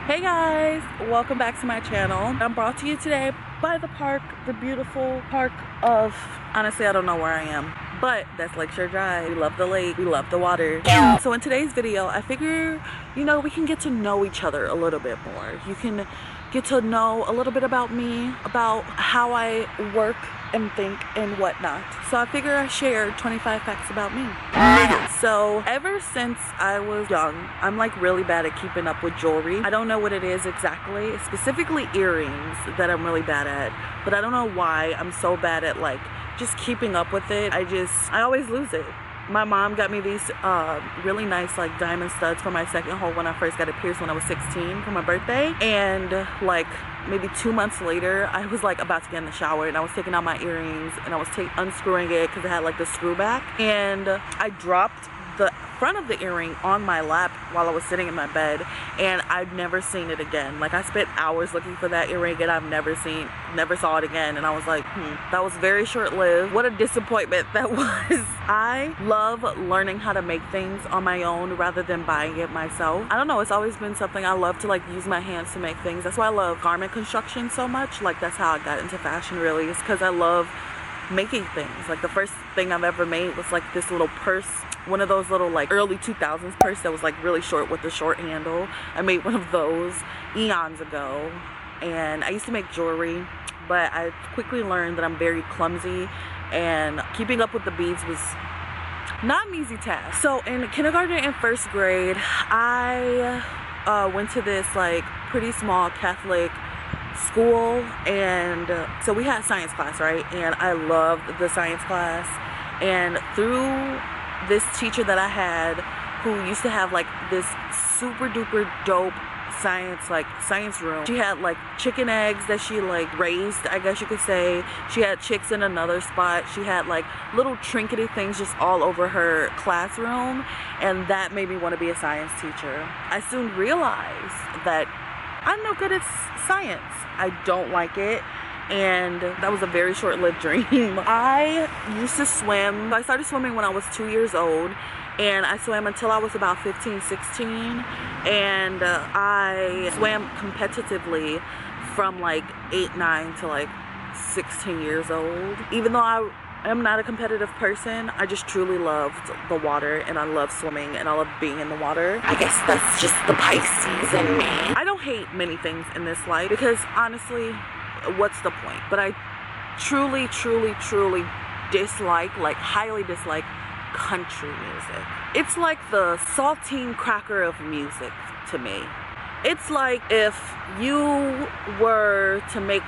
Hey guys, welcome back to my channel. I'm brought to you today by the park, the beautiful park of, honestly I don't know where I am, but that's Lakeshore Drive. We love the lake, we love the water. So in today's video, I figure, we can get to know each other a little bit more. You can get to know a little bit about me, about how I work and think and whatnot. So I figure I shared 25 facts about me. So ever since I was young, I'm like really bad at keeping up with jewelry. I don't know what it is exactly, specifically earrings that I'm really bad at, but I don't know why I'm so bad at like just keeping up with it. I always lose it. My mom got me these really nice like diamond studs for my second hole when I first got it pierced when I was 16 for my birthday. And like maybe 2 months later, I was like about to get in the shower and I was taking out my earrings and I was unscrewing it because it had like the screw back. And I dropped the front of the earring on my lap while I was sitting in my bed, and I've never seen it again. Like I spent hours looking for that earring and I've never saw it again. And I was like, that was very short-lived. What a disappointment that was. I love learning how to make things on my own rather than buying it myself. I don't know, it's always been something I love to like use my hands to make things. That's why I love garment construction so much. Like that's how I got into fashion, really, is because I love making things. Like the first thing I've ever made was like this little purse, one of those little like early 2000s purse that was like really short with the short handle. I made one of those eons ago. And I used to make jewelry, but I quickly learned that I'm very clumsy and keeping up with the beads was not an easy task. So in kindergarten and first grade, I went to this like pretty small Catholic school, and so we had science class, right? And I loved the science class. And through this teacher that I had, who used to have like this super duper dope science room, she had like chicken eggs that she like raised, I guess you could say. She had chicks in another spot. She had like little trinkety things just all over her classroom, and that made me want to be a science teacher. I soon realized that I'm no good at science. I don't like it, and that was a very short-lived dream. I used to swim. I started swimming when I was 2 years old, and I swam until I was about 15, 16, and I swam competitively from like 8, 9 to like 16 years old. Even though I am not a competitive person, I just truly loved the water, and I love swimming, and I love being in the water. I guess that's just the Pisces in me. I don't hate many things in this life because honestly, what's the point? But I truly dislike, like highly dislike, country music. It's like the saltine cracker of music to me. It's like if you were to make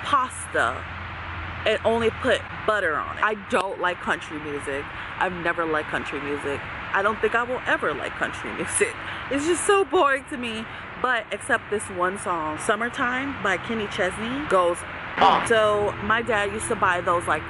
pasta and only put butter on it. I don't like country music. I've never liked country music. I don't think I will ever like country music. It's just so boring to me. But except this one song, Summertime by Kenny Chesney, goes off. So my dad used to buy those like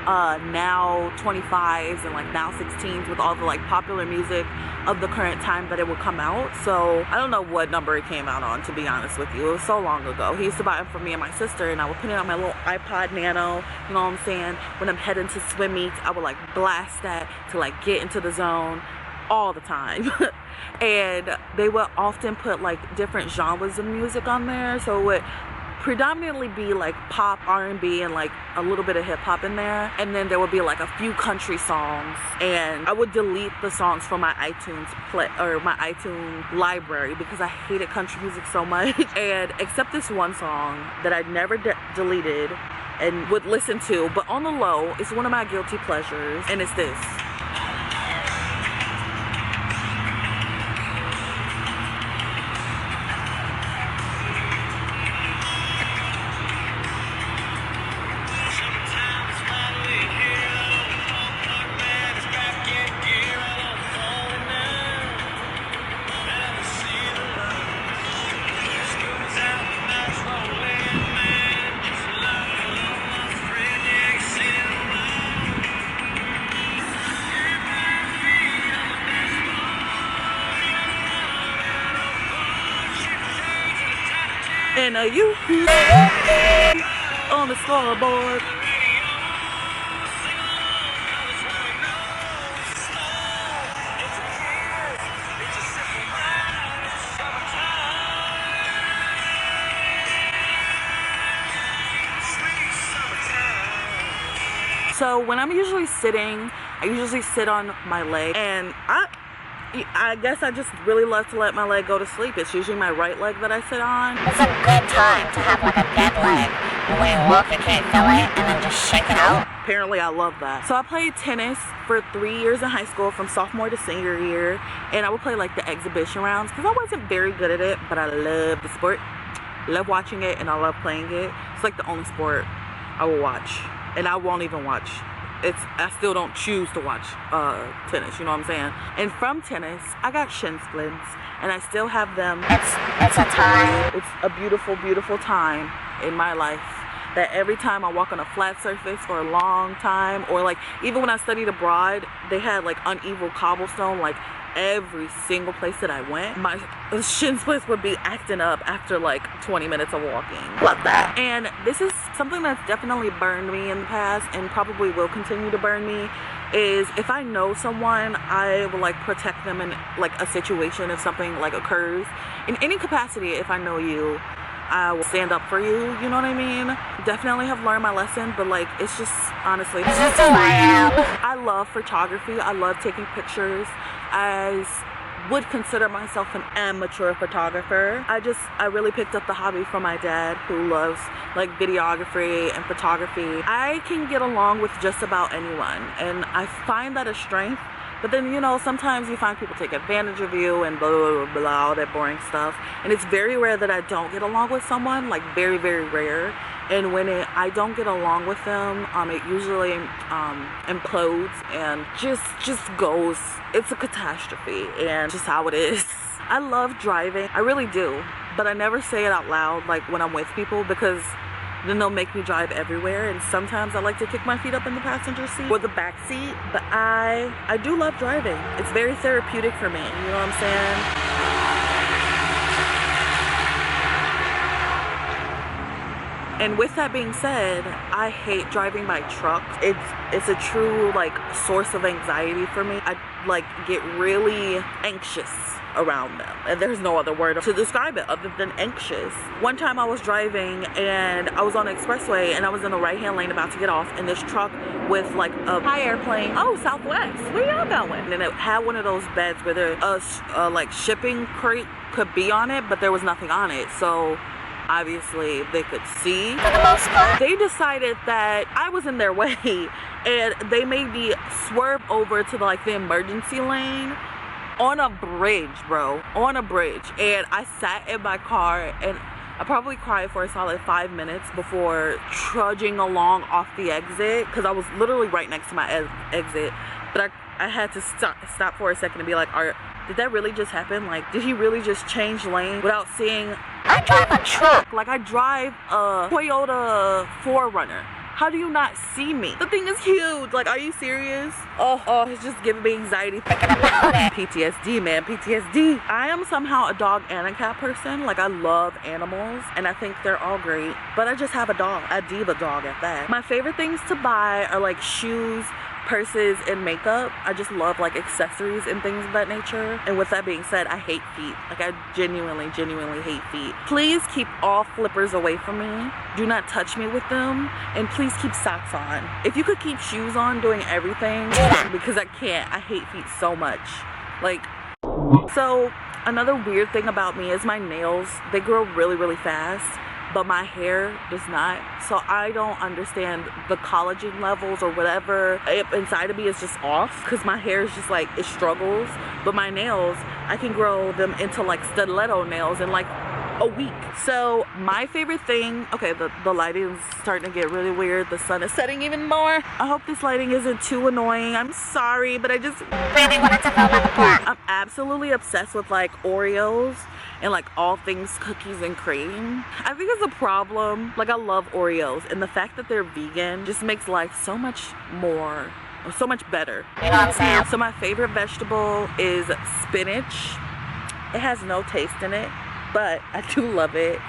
now 25s and like now 16s with all the like popular music of the current time that it would come out. So I don't know what number it came out on, to be honest with you. It was so long ago. He used to buy it for me and my sister, and I would put it on my little iPod Nano, you know what I'm saying? When I'm heading to swim meets, I would like blast that to like get into the zone all the time. And they would often put like different genres of music on there, so it would predominantly be like pop, R&B, and like a little bit of hip-hop in there, and then there would be like a few country songs. And I would delete the songs from my iTunes library because I hated country music so much. And except this one song that I never deleted and would listen to, but on the low, it's one of my guilty pleasures, and it's this. And you on the scoreboard. So when I'm usually sitting, I usually sit on my leg, and I guess I just really love to let my leg go to sleep. It's usually my right leg that I sit on. It's a good time to have like a dead leg. And when you walk, you can't feel it, and then just shake it out. Apparently I love that. So I played tennis for 3 years in high school, from sophomore to senior year, and I would play like the exhibition rounds because I wasn't very good at it, but I love the sport. Love watching it, and I love playing it. It's like the only sport I will watch, and I won't even watch. I still don't choose to watch tennis, you know what I'm saying? And from tennis, I got shin splints, and I still have them. It's a time. It's a beautiful, beautiful time in my life that every time I walk on a flat surface for a long time, or like even when I studied abroad, they had like uneven cobblestone, like every single place that I went, my shin splints would be acting up after like 20 minutes of walking. Love that. And this is something that's definitely burned me in the past, and probably will continue to burn me, is if I know someone, I will like protect them in like a situation if something like occurs in any capacity. If I know you, I will stand up for you, you know what I mean? Definitely have learned my lesson, but like, it's just, honestly, This is who I am. I love photography. I love taking pictures. I would consider myself an amateur photographer. I really picked up the hobby from my dad, who loves like videography and photography. I can get along with just about anyone, and I find that a strength. But then, you know, sometimes you find people take advantage of you and blah, blah, blah, blah, all that boring stuff. And it's very rare that I don't get along with someone, like very, very rare. And when I don't get along with them, it usually implodes and just goes. It's a catastrophe, and just how it is. I love driving. I really do. But I never say it out loud, like when I'm with people, because then they'll make me drive everywhere, and sometimes I like to kick my feet up in the passenger seat or the back seat. But I do love driving. It's very therapeutic for me, you know what I'm saying? And with that being said, I hate driving my truck. It's a true like source of anxiety for me. I like get really anxious around them, and there's no other word to describe it other than anxious. One time I was driving, and I was on the expressway, and I was in the right hand lane about to get off, and this truck with like a high airplane, oh, Southwest, where y'all going? And it had one of those beds where there like shipping crate could be on it, but there was nothing on it, so obviously they could see. For the most part. They decided that I was in their way, and they made me swerve over to like the emergency lane on a bridge, bro, on a bridge. And I sat in my car, and I probably cried for a solid 5 minutes before trudging along off the exit, because I was literally right next to my exit. But I had to stop for a second and be like, did that really just happen? Like, did he really just change lane without seeing? I drive a truck. Like, I drive a Toyota 4Runner. How do you not see me? The thing is huge. Like, are you serious? Oh, it's just giving me anxiety thinking about it. PTSD, man, PTSD. I am somehow a dog and a cat person. Like, I love animals, and I think they're all great. But I just have a dog, a diva dog at that. My favorite things to buy are like shoes, purses, and makeup. I just love like accessories and things of that nature. And with that being said, I hate feet. Like, I genuinely hate feet. Please keep all flippers away from me. Do not touch me with them, and please keep socks on. If you could keep shoes on doing everything, because I can't. I hate feet so much. Like, so another weird thing about me is my nails. They grow really fast, but my hair does not. So I don't understand the collagen levels or whatever inside of me is just off, because my hair is just like, it struggles. But my nails, I can grow them into like stiletto nails in like a week. So my favorite thing, okay, the lighting is starting to get really weird. The sun is setting even more. I hope this lighting isn't too annoying. I'm sorry, but I just really wanted to film on the park. I'm absolutely obsessed with like Oreos and like all things cookies and cream. I think it's a problem. Like, I love Oreos, and the fact that they're vegan just makes life so much more, so much better. You know what I'm saying? So my favorite vegetable is spinach. It has no taste in it, but I do love it,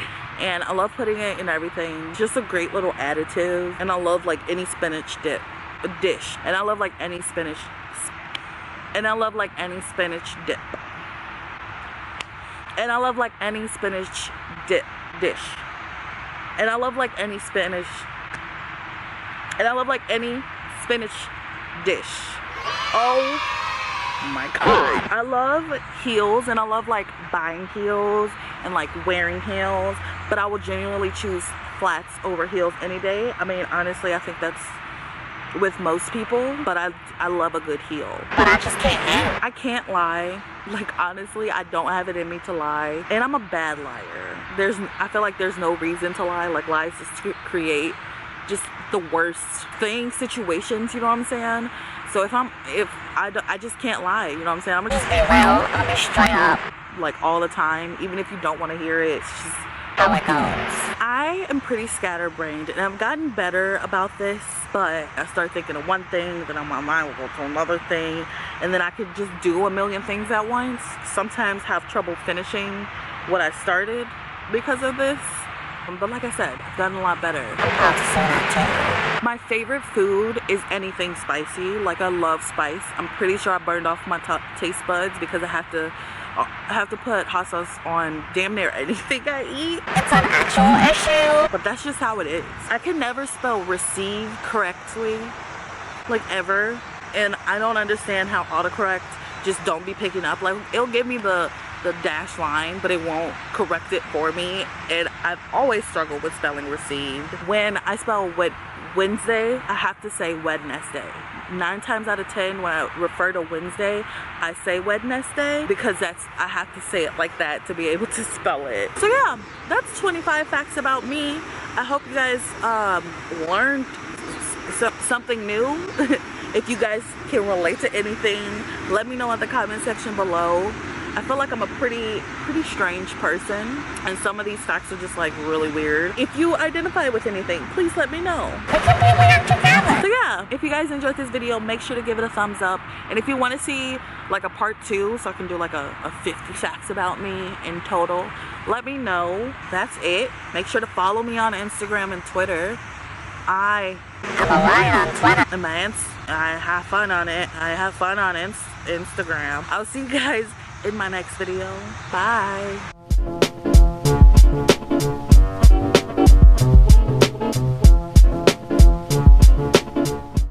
and I love putting it in everything. It's just a great little additive, and I love like any spinach dish, and I love like any spinach, and I love like any spinach dip. And I love like any spinach dish. And I love like any spinach. And I love like any spinach dish. Oh my god. I love heels, and I love like buying heels and like wearing heels, but I will genuinely choose flats over heels any day. I mean, honestly, I think that's with most people, but I love a good heel. But I just can't. I can't lie. Like, honestly, I don't have it in me to lie, and I'm a bad liar. I feel like there's no reason to lie. Like, lies just create just the worst situations, you know what I'm saying? So I just can't lie, you know what I'm saying? I'm Just be real, I'll be straight up. like all the time, even if you don't want to hear it. It's just How it goes. I am pretty scatterbrained, and I've gotten better about this, but I start thinking of one thing, then my mind will go to another thing, and then I could just do a million things at once. Sometimes have trouble finishing what I started because of this. But like I said, I've gotten a lot better. I'm proud to say that My favorite food is anything spicy. Like, I love spice. I'm pretty sure I burned off my taste buds because I have to put hot sauce on damn near anything I eat. too. It's an actual issue. But that's just how it is. I can never spell receive correctly, like ever. And I don't understand how autocorrect just don't be picking up. Like, it'll give me the dash line, but it won't correct it for me. And I've always struggled with spelling received. When I spell Wednesday, I have to say Wednesday. 9 times out of 10 when I refer to Wednesday, I say Wednesday because I have to say it like that to be able to spell it. So yeah, that's 25 facts about me. I hope you guys learned something new. If you guys can relate to anything, let me know in the comment section below. I feel like I'm a pretty strange person, and some of these facts are just like really weird. If you identify with anything, please let me know. We can be weird together. So yeah, if you guys enjoyed this video, make sure to give it a thumbs up. And if you want to see like a part 2, so I can do like a 50 facts about me in total, let me know. That's it. Make sure to follow me on Instagram and Twitter. I'm a liar on Twitter. And I have fun on it. I have fun on Instagram. I'll see you guys in my next video. Bye.